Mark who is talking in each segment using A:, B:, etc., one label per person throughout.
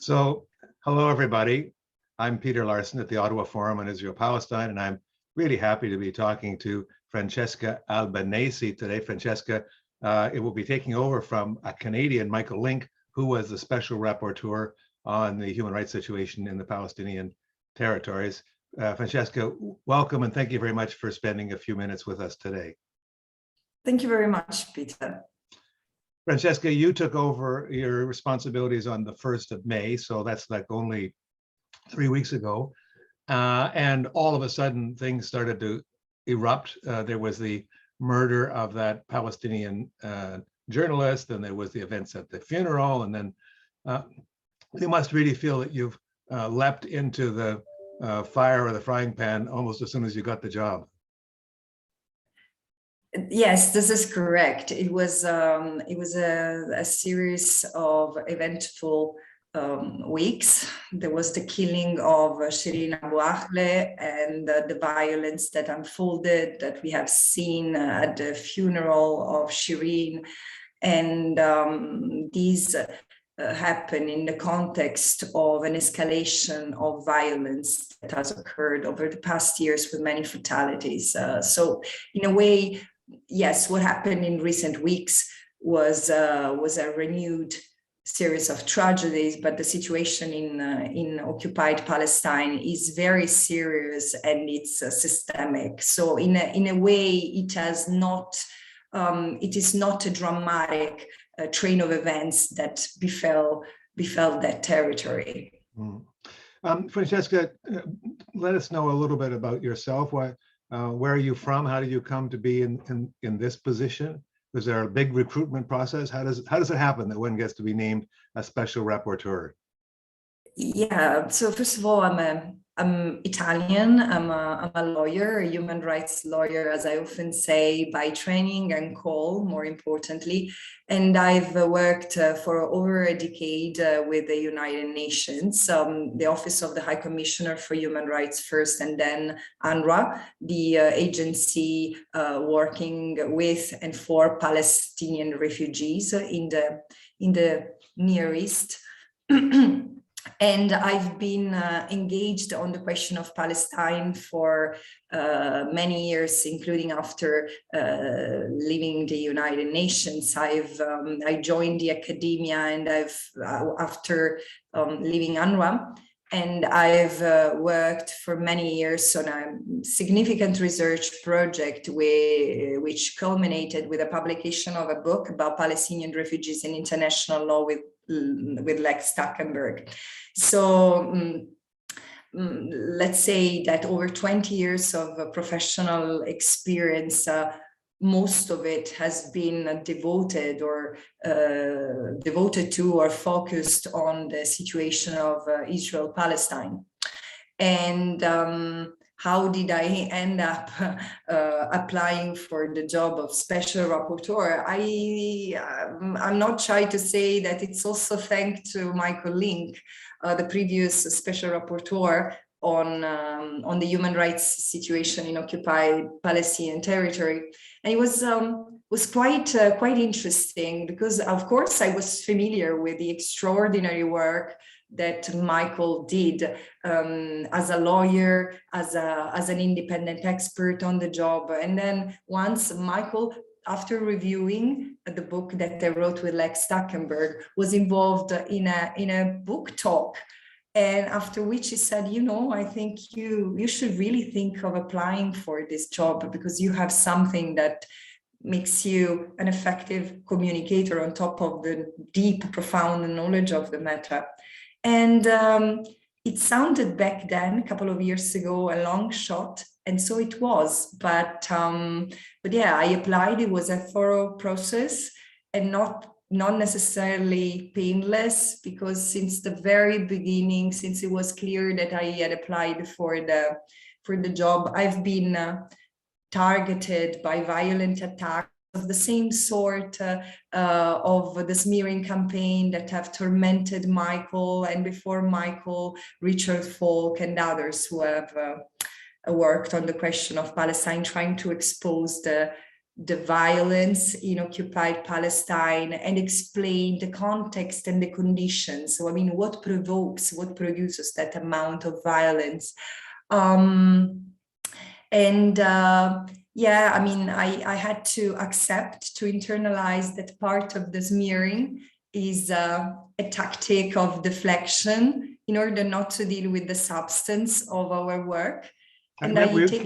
A: So, hello everybody. I'm Peter Larson at the Ottawa Forum on Israel-Palestine, and I'm really happy to be talking to Francesca Albanese today. Francesca, it will be taking over from a Canadian, Michael Link, who was the Special Rapporteur on the human rights situation in the Palestinian territories. Francesca, welcome, and thank you very much for spending a few minutes with us today.
B: Thank you very much, Peter.
A: Francesca, you took over your responsibilities on the 1st of May, so that's like only 3 weeks ago. And all of a sudden, things started to erupt. There was the murder of that Palestinian journalist, and there was the events at the funeral, and then you must really feel that you've leapt into the fire or the frying pan almost as soon as you got the job.
B: Yes, this is correct. It was a series of eventful weeks. There was the killing of Shireen Abu Akleh and the violence that unfolded that we have seen at the funeral of Shireen. And these happen in the context of an escalation of violence that has occurred over the past years with many fatalities. So in a way, yes, what happened in recent weeks was a renewed series of tragedies, but the situation in occupied Palestine is very serious and it's systemic. So in a way, it is not a dramatic train of events that befell that territory.
A: Francesca, let us know a little bit about yourself. Where are you from? How did you come to be in this position? Was there a big recruitment process? How does it happen that one gets to be named a special rapporteur?
B: Yeah, so first of all, I'm Italian. I'm a lawyer, a human rights lawyer, as I often say, by training and call, more importantly. And I've worked for over a decade with the United Nations, the Office of the High Commissioner for Human Rights first, and then UNRWA, the agency working with and for Palestinian refugees in the Near East. And I've been engaged on the question of Palestine for many years, including after leaving the United Nations. I joined the academia, and after leaving UNRWA, and I've worked for many years on a significant research project which culminated with a publication of a book about Palestinian refugees in international law with Lex Stackenberg. So let's say that over 20 years of professional experience, most of it has been devoted to or focused on the situation of Israel-Palestine. And how did I end up applying for the job of Special Rapporteur? I'm not shy to say that it's also thanks to Michael Link, the previous Special Rapporteur on the human rights situation in occupied Palestinian territory. And it was quite interesting because, of course, I was familiar with the extraordinary work that Michael did as a lawyer, as an independent expert on the job. And then once Michael, after reviewing the book that I wrote with Lex Stackenberg, was involved in a book talk. And after which he said, you know, I think you should really think of applying for this job because you have something that makes you an effective communicator on top of the deep, profound knowledge of the matter. And it sounded back then, a couple of years ago, a long shot, and so it was. But yeah, I applied. It was a thorough process and not necessarily painless, because since the very beginning, since it was clear that I had applied for the job, I've been targeted by violent attacks of the same sort of the smearing campaign that have tormented Michael, and before Michael, Richard Falk and others who have worked on the question of Palestine, trying to expose the the violence in occupied Palestine and explain the context and the conditions. So, I mean, what produces that amount of violence? Yeah, I mean, I had to accept, to internalize that part of the smearing is a tactic of deflection in order not to deal with the substance of our work. And I take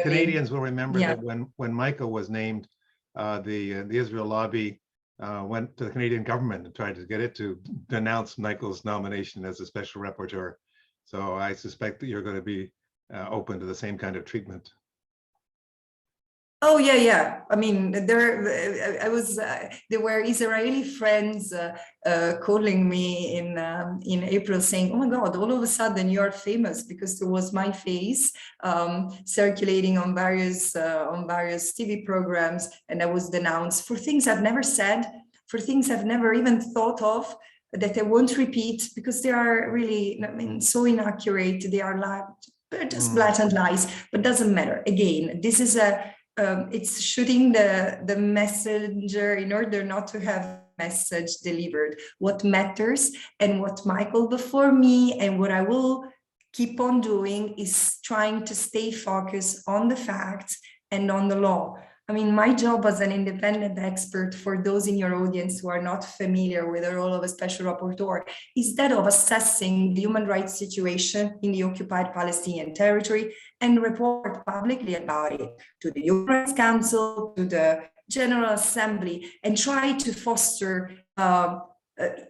A: Canadians will remember that when Michael was named, the Israel lobby went to the Canadian government and tried to get it to denounce Michael's nomination as a special rapporteur. So I suspect that you're going to be open to the same kind of treatment.
B: Oh yeah. I mean, there were Israeli friends calling me in April saying, "Oh my God, all of a sudden you are famous," because there was my face circulating on various TV programs, and I was denounced for things I've never said, for things I've never even thought of, that I won't repeat because they are really, I mean, so inaccurate. They are just blatant lies, but doesn't matter. Again, this is it's shooting the messenger in order not to have message delivered. What matters, and what Michael before me and what I will keep on doing, is trying to stay focused on the facts and on the law. I mean, my job as an independent expert, for those in your audience who are not familiar with the role of a special rapporteur, is that of assessing the human rights situation in the occupied Palestinian territory and report publicly about it to the Human Rights Council, to the General Assembly, and try to foster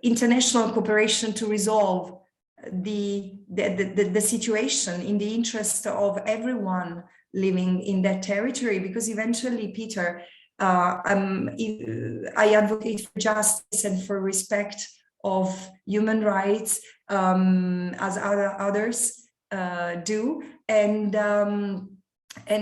B: international cooperation to resolve the situation in the interest of everyone living in that territory. Because eventually, Peter, I advocate for justice and for respect of human rights, as others do, and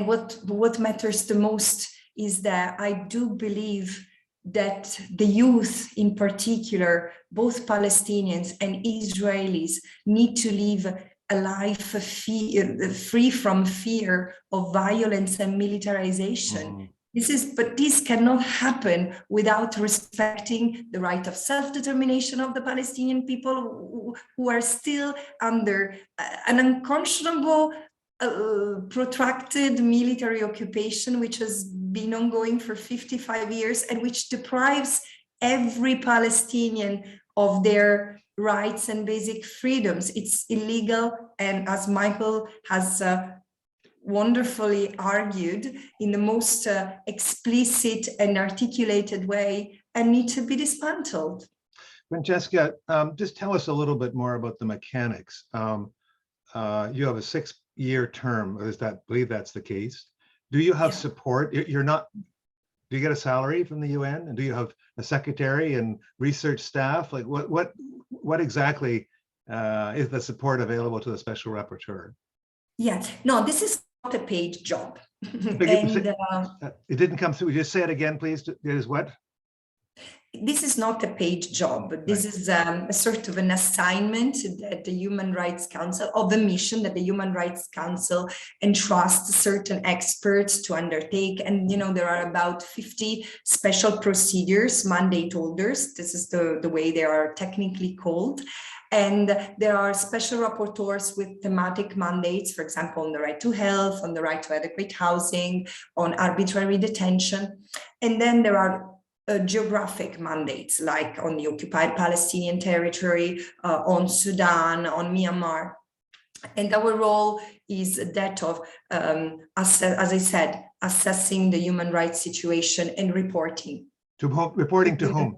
B: what matters the most is that I do believe that the youth in particular, both Palestinians and Israelis, need to live a life free from fear of violence and militarization. But this cannot happen without respecting the right of self-determination of the Palestinian people, who are still under an unconscionable, protracted military occupation, which has been ongoing for 55 years and which deprives every Palestinian of their rights and basic freedoms. It's illegal, and as Michael has wonderfully argued in the most explicit and articulated way, and need to be dismantled.
A: Francesca, just tell us a little bit more about the mechanics. You have a 6-year term, I believe that's the case. Do you have support? Do you get a salary from the UN? And do you have a secretary and research staff? Like what exactly is the support available to the special rapporteur?
B: Yes, no, this is not a paid job.
A: It didn't come through. Just say it again, please. It is what?
B: This is not a paid job, but this is a sort of an assignment that the Human Rights Council, of a mission that the Human Rights Council entrusts certain experts to undertake. And, you know, there are about 50 special procedures, mandate holders. This is the way they are technically called. And there are special rapporteurs with thematic mandates, for example, on the right to health, on the right to adequate housing, on arbitrary detention. And then there are geographic mandates, like on the occupied Palestinian territory, on Sudan, on Myanmar. And our role is that of, as I said, assessing the human rights situation and reporting.
A: Reporting to whom?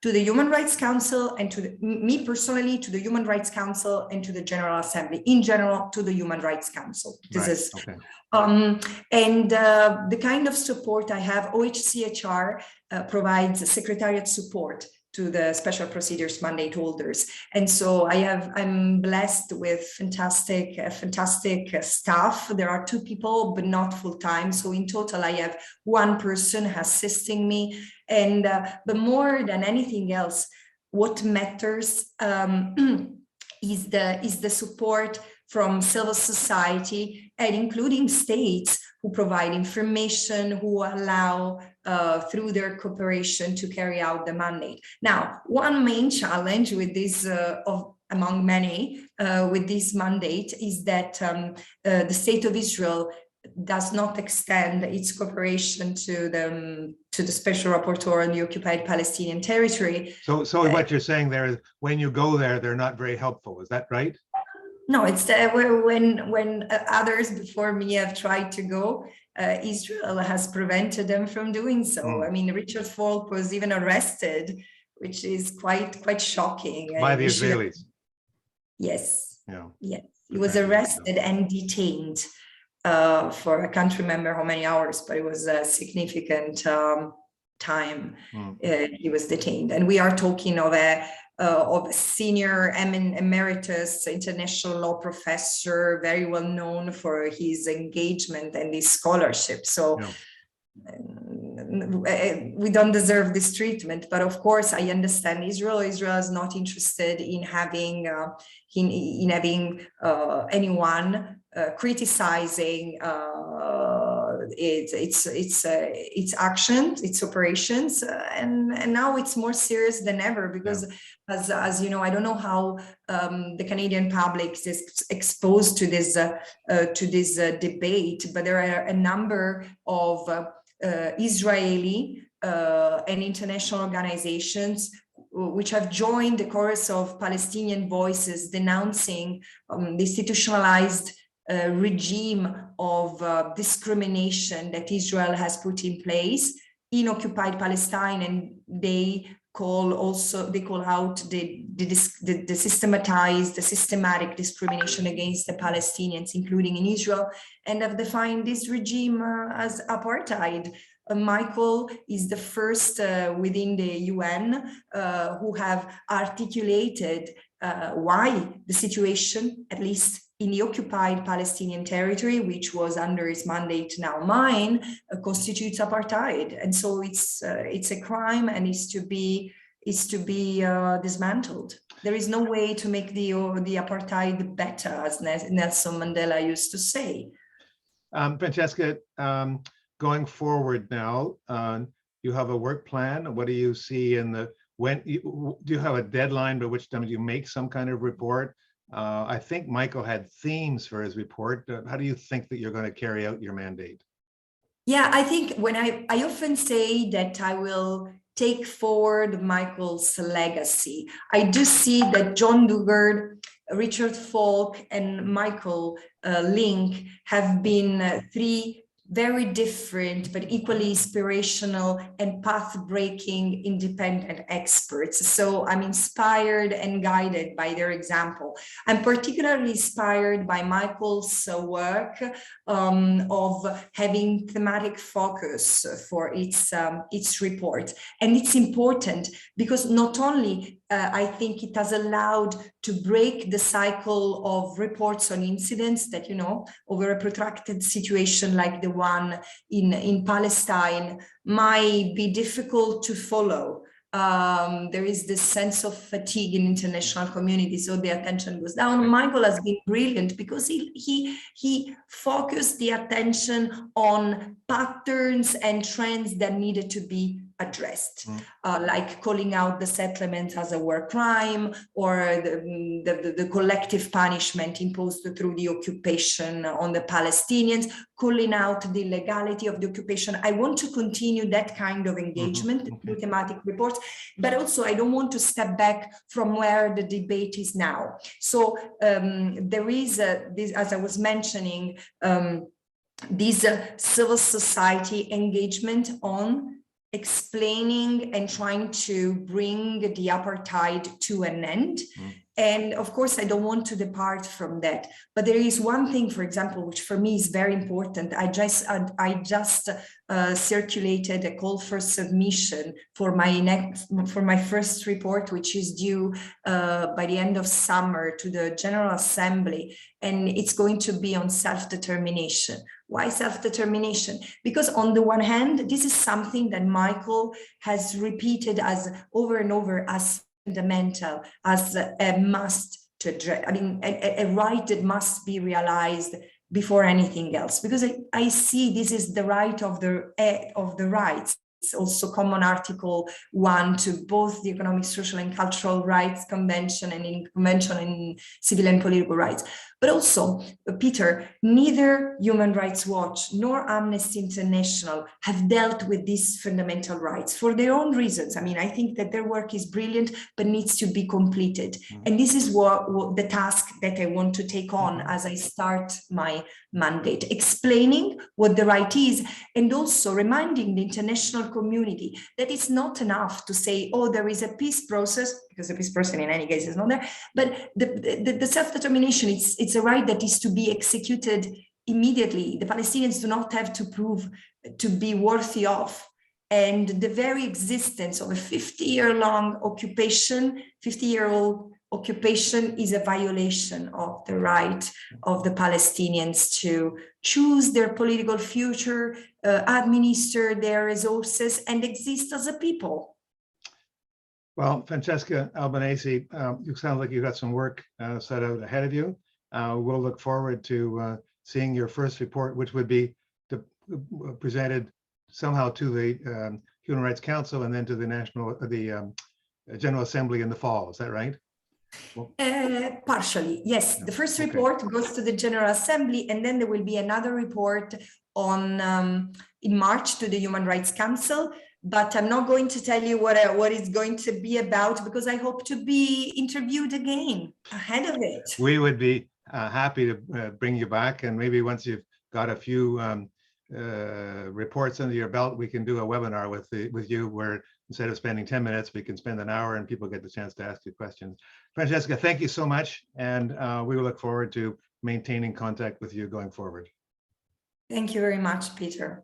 B: To the Human Rights Council, and to me personally, to the Human Rights Council, and to the General Assembly. In general, to the Human Rights Council. This is okay. And the kind of support I have, OHCHR provides secretariat support to the special procedures mandate holders. And so I'm blessed with fantastic staff. There are 2 people, but not full time. So in total, I have 1 person assisting me. And but more than anything else, what matters is the support from civil society and including states who provide information, who allow through their cooperation to carry out the mandate. Now, one main challenge with this, among many, with this mandate is that the State of Israel does not extend its cooperation to the Special Rapporteur on the Occupied Palestinian Territory.
A: So what you're saying there is when you go there, they're not very helpful. Is that right?
B: No, it's when others before me have tried to go, Israel has prevented them from doing so. I mean, Richard Falk was even arrested, which is quite shocking.
A: By the Israelis.
B: Yes.
A: Yeah.
B: Yes, he was arrested and detained for I can't remember how many hours, but it was a significant time he was detained. And we are talking of a senior emeritus international law professor, very well known for his engagement and his scholarship. So we don't deserve this treatment, but of course I understand Israel is not interested in having anyone criticizing its actions, its operations, and now it's more serious than ever because, as you know, I don't know how the Canadian public is exposed to this debate, but there are a number of Israeli and international organizations which have joined the chorus of Palestinian voices denouncing the institutionalized regime of discrimination that Israel has put in place in occupied Palestine, and they call out the systematic discrimination against the Palestinians, including in Israel, and have defined this regime as apartheid. Michael is the first within the UN who have articulated why the situation, at least in the occupied Palestinian territory, which was under his mandate, now mine, constitutes apartheid. And so it's a crime and is to be dismantled. There is no way to make the apartheid better, as Nelson Mandela used to say.
A: Francesca, going forward now, you have a work plan. What do you see do you have a deadline by which time you make some kind of report? I think Michael had themes for his report. How do you think that you're going to carry out your mandate?
B: Yeah, I think when I often say that I will take forward Michael's legacy. I do see that John Dugard, Richard Falk, and Michael Link have been three very different but equally inspirational and path-breaking independent experts. So I'm inspired and guided by their example. I'm particularly inspired by Michael's work of having thematic focus for its report. And it's important because not only I think it has allowed to break the cycle of reports on incidents that, over a protracted situation like the one in Palestine might be difficult to follow. There is this sense of fatigue in international community, so the attention goes down. Michael has been brilliant because he focused the attention on patterns and trends that needed to be addressed, like calling out the settlement as a war crime, or the collective punishment imposed through the occupation on the Palestinians, calling out the legality of the occupation. I want to continue that kind of engagement through thematic reports, but also I don't want to step back from where the debate is now. So there is this, as I was mentioning, this civil society engagement on explaining and trying to bring the apartheid to an end. And of course, I don't want to depart from that. But there is one thing, for example, which for me is very important. I just circulated a call for submission for my first report, which is due by the end of summer to the General Assembly, and it's going to be on self-determination. Why self-determination? Because on the one hand, this is something that Michael has repeated as over and over as fundamental, as a must to address, I mean, a right that must be realized before anything else, because I see this is the right of the rights. It's also common Article 1 to both the Economic, Social and Cultural Rights Convention and in Convention on Civil and Political Rights. But also, Peter, neither Human Rights Watch nor Amnesty International have dealt with these fundamental rights for their own reasons. I mean, I think that their work is brilliant, but needs to be completed. And this is what the task that I want to take on as I start my mandate, explaining what the right is, and also reminding the international community that it's not enough to say, oh, there is a peace process, because the peace process in any case is not there, but the self-determination, it's a right that is to be executed immediately. The Palestinians do not have to prove to be worthy of. And the very existence of a 50-year-long occupation, 50-year-old occupation is a violation of the right of the Palestinians to choose their political future, administer their resources, and exist as a people.
A: Well, Francesca Albanese, you sound like you've got some work set out ahead of you. We'll look forward to seeing your first report, which would be presented somehow to the Human Rights Council and then to the General Assembly in the fall. Is that right?
B: Partially, yes. The first report goes to the General Assembly, and then there will be another report on in March to the Human Rights Council. But I'm not going to tell you what it's going to be about, because I hope to be interviewed again ahead of it. We
A: would be happy to bring you back, and maybe once you've got a few reports under your belt, we can do a webinar with you where instead of spending 10 minutes, we can spend an hour and people get the chance to ask you questions. Francesca, thank you so much. And we will look forward to maintaining contact with you going forward.
B: Thank you very much, Peter.